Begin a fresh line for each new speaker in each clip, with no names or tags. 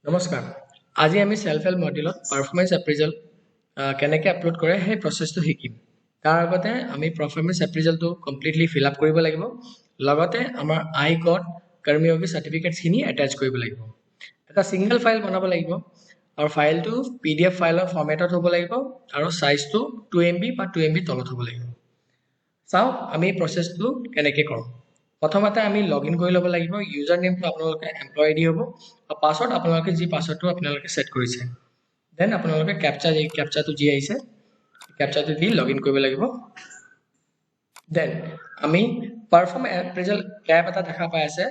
নমস্কাৰ আজি আমি সেলফ হেল্প মডিউলত পাৰফৰমেন্স এপ্ৰেজেল কেনেকৈ আপলোড কৰে সেই প্ৰচেছটো শিকিম তাৰ আগতে আমি পাৰফৰমেন্স এপ্ৰেজেলটো কমপ্লিটলি ফিল আপ কৰিব লাগিব লগতে আমাৰ আই গট কৰ্ময়োগী সাৰ্টিফিকেটছখিনি এটাচ কৰিব লাগিব এটা সিঙ্গেল ফাইল বনাব লাগিব আৰু ফাইলটো পিডিএফ ফাইলৰ ফৰমেটত হ'ব লাগিব আৰু সাইজটো 2MB বা 2MB তলত হ'ব লাগিব চাও আমি প্ৰচেছটো কেনেকৈ কৰোঁ প্ৰথমতে আমি লগইন কৰি ল'ব লাগিব ইউজাৰ নেমটো আপোনালোকে এমপ্লয় আইডি হ'ব আৰু পাছৱৰ্ড আপোনালোকে যি পাছৱৰ্ডটো আপোনালোকে সেট কৰিছে দেন আপোনালোকে ক্যাপচাটো যি আহিছে ক্যাপচাটো দি লগইন কৰিব লাগিব দেন আমি পাৰফৰ্ম এপ্ৰেজেল ট্যাব এটা দেখা পাই আছে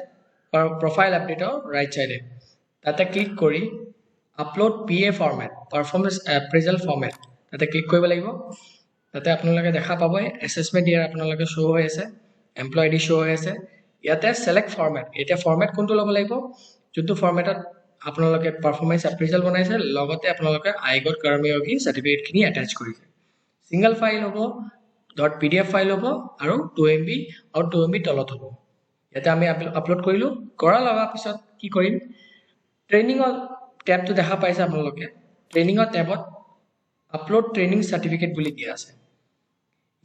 প্ৰফাইল আপডেটৰ ৰাইট সাইডে তাতে ক্লিক কৰি upload PA format performance appraisal format তাতে ক্লিক কৰিব লাগিব তাতে আপোনালোকে দেখা পাব এসেসমেন্ট ইয়াৰ আপোনালোকে শো হৈ আছে এমপ্লয় আইডি শো হৈ আছে ইয়াতে সিলেক্ট ফৰমেট এটা ফৰমেট কোনটো ল'ব লাগিব যোনটো ফৰমেটত আপোনালোকে পাৰফৰমেন্স এপ্ৰেজেল বনাইছে লগতে আপোনালোকে আই গট কৰ্ময়োগী সাৰ্টিফিকেটখিনি এটাচ কৰিছে সিঙ্গেল ফাইল হ'ব .pdf ফাইল হ'ব আৰু 2MB আৰু 2MB তলত হ'ব ইয়াতে আমি আপলোড কৰিলো কৰা লগা পিছত কি কৰিম ট্ৰেইনিংৰ ট্যাবটো দেখা পাইছে আপোনালোকে ট্ৰেইনিংৰ ট্যাবত আপলোড ট্ৰেইনিং সাৰ্টিফিকেট বুলি দিয়া আছে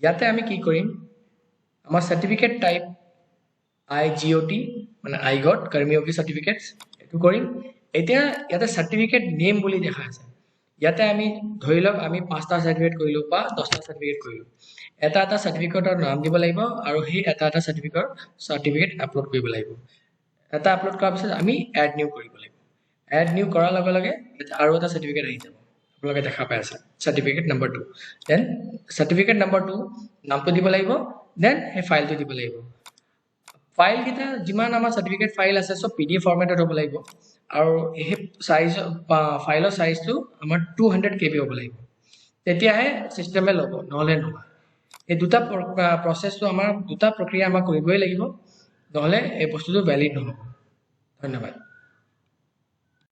ইয়াতে আমি কি কৰিম আমাৰ সাৰ্টিফিকেট টাইপ IGOT মানে আই গট কৰ্ময়োগী সাৰ্টিফিকেটছ এটো কৰিম এতিয়া ইয়াতে সাৰ্টিফিকেট নেম বুলি দেখা আছে ইয়াতে আমি ধৰি লওক আমি 5টা সাৰ্টিফিকেট কৰিলো বা 10টা সাৰ্টিফিকেট কৰিলো এটা সাৰ্টিফিকেটৰ নাম দিব লাগিব আৰু সেই এটা সাৰ্টিফিকেট আপলোড কৰিব লাগিব এটা আপলোড কৰাৰ পিছত আমি এড নিউ কৰিব লাগিব এড নিউ কৰাৰ লগে লগে আৰু এটা সাৰ্টিফিকেট আহি যাব আপোনালোকে দেখা পাই আছে certificate number 2 then certificate number 2 নামটো দিব লাগিব দেন সেই ফাইলটো দিব লাগিব ফাইল কিটা যিমান আমাৰ সাৰ্টিফিকেট ফাইল আছে সব PDF ফৰমেটত হ'ব লাগিব আৰু এই সাইজ ফাইলৰ সাইজটো আমাৰ 200 KB হ'ব লাগিব তেতিয়াহে সিস্টেমে ল'ব নহলে নহয় এই দুটা প্ৰসেসটো আমাৰ দুটা প্ৰক্ৰিয়া আমাৰ কৰিবই লাগিব নহলে এই বস্তুটো ভ্যালিড নহব ধন্যবাদ